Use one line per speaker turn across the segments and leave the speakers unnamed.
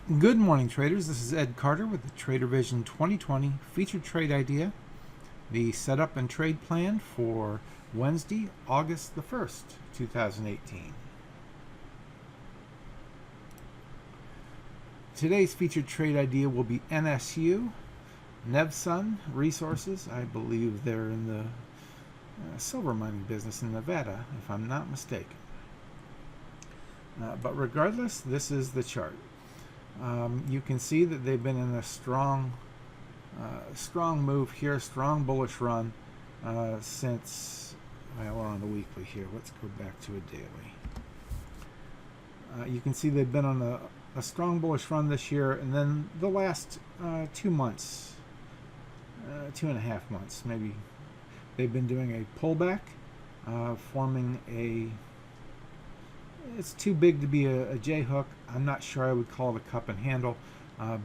Good morning, traders. This is Ed Carter with the Trader Vision 2020 featured trade idea, the setup and trade plan for Wednesday, August the 1st, 2018. Today's featured trade idea will be NSU, Nevsun Resources. I believe they're in the silver mining business in Nevada, if I'm not mistaken. But regardless, this is the chart. You can see that they've been in a strong move here, strong bullish run since, well, we're on the weekly here. Let's go back to a daily. You can see they've been on a strong bullish run this year, and then the last 2 months, 2.5 months maybe, they've been doing a pullback, forming it's too big to be a J hook. I'm not sure I would call it a cup and handle,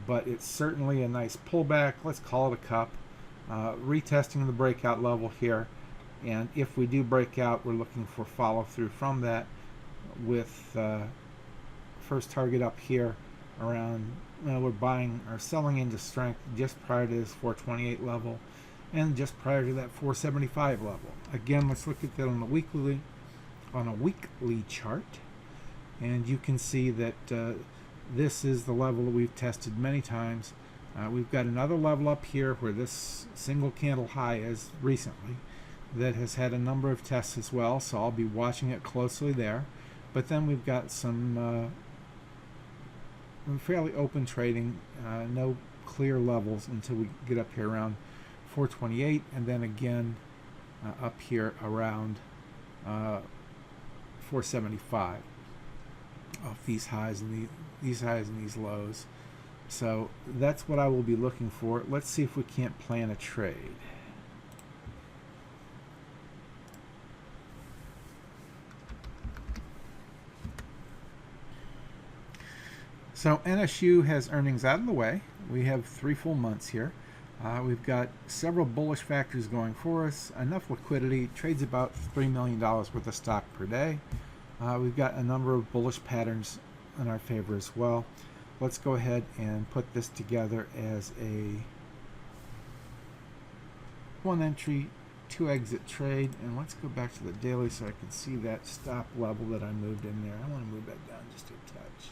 but it's certainly a nice pullback. Let's call it a cup. Retesting the breakout level here, and if we do break out, we're looking for follow through from that with first target up here around, we're buying or selling into strength just prior to this 428 level and just prior to that 475 level. Again, let's look at that on a weekly chart. And you can see that this is the level that we've tested many times. We've got another level up here where this single candle high is recently that has had a number of tests as well, so I'll be watching it closely there. But then we've got some fairly open trading, no clear levels until we get up here around 428, and then again up here around 475. Off these highs and these highs and these lows. So that's what I will be looking for. Let's see if we can't plan a trade. So NSU has earnings out of the way. We have 3 full months here. We've got several bullish factors going for us, enough liquidity, trades about $3 million worth of stock per day. We've got a number of bullish patterns in our favor as well. Let's go ahead and put this together as a 1 entry, 2 exit trade. And let's go back to the daily so I can see that stop level that I moved in there. I want to move that down just a touch.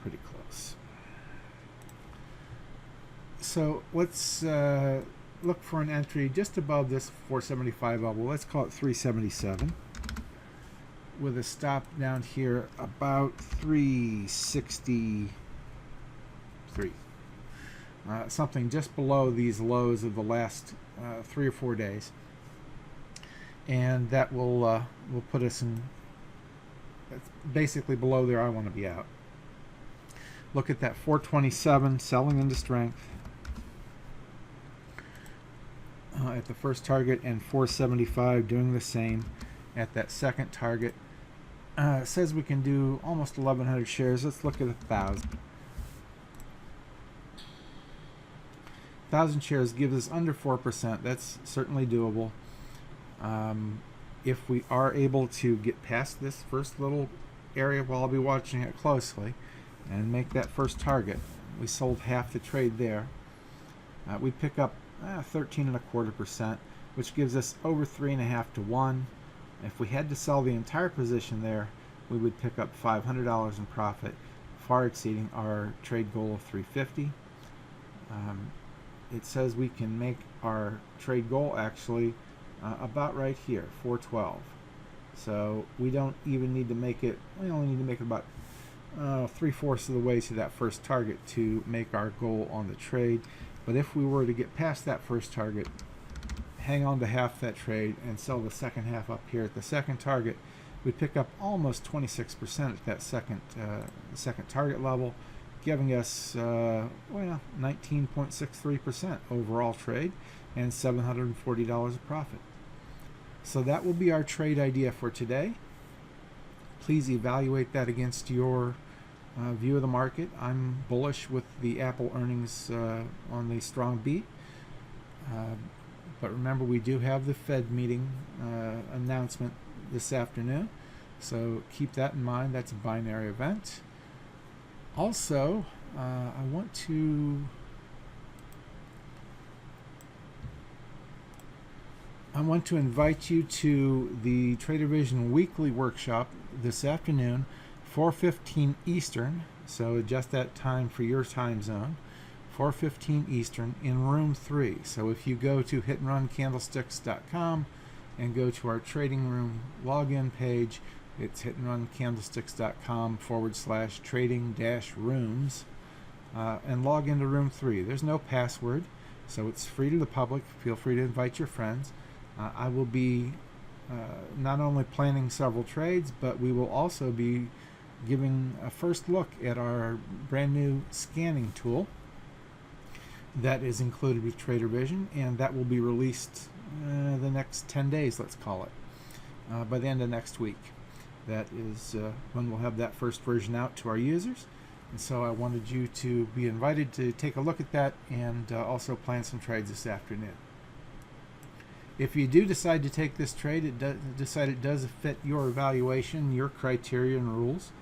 Pretty close. So let's look for an entry just above this 475 level. Let's call it 377, with a stop down here about 363. Something just below these lows of the last 3 or 4 days, and that will put us in. That's basically below there. I want to be out. Look at that 427 selling into strength at the first target, and 475 doing the same at that second target. It says we can do almost 1,100 shares. Let's look at 1,000. 1,000 shares gives us under 4%. That's certainly doable. If we are able to get past this first little area, well, I'll be watching it closely, and make that first target. We sold half the trade there. We pick up 13.25%, which gives us over 3.5 to 1. If we had to sell the entire position there, we would pick up $500 in profit, far exceeding our trade goal of 350. It says we can make our trade goal actually about right here, 412. So we don't even need to make it. We only need to make it about 3/4 of the way to that first target to make our goal on the trade. But if we were to get past that first target, hang on to half that trade, and sell the second half up here at the second target, we'd pick up almost 26% at that second target level, giving us 19.63% overall trade and $740 of profit. So that will be our trade idea for today. Please evaluate that against your view of the market. I'm bullish with the Apple earnings on the strong beat. But remember, we do have the Fed meeting announcement this afternoon, so keep that in mind. That's a binary event. Also, I want to invite you to the Trader Vision weekly workshop this afternoon, 4:15 Eastern. So adjust that time for your time zone. 4:15 Eastern in room 3. So if you go to hitandruncandlesticks.com and go to our trading room login page, it's hitandruncandlesticks.com/trading-rooms, and log into room 3. There's no password, so it's free to the public. Feel free to invite your friends. I will be not only planning several trades, but we will also be giving a first look at our brand new scanning tool that is included with Trader Vision, and that will be released the next 10 days, let's call it, by the end of next week. That is when we'll have that first version out to our users. And so I wanted you to be invited to take a look at that and also plan some trades this afternoon. If you do decide to take this trade, it does fit your evaluation, your criteria and rules,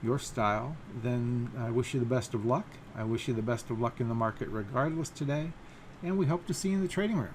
your style, then I wish you the best of luck. I wish you the best of luck in the market regardless today, and we hope to see you in the trading room.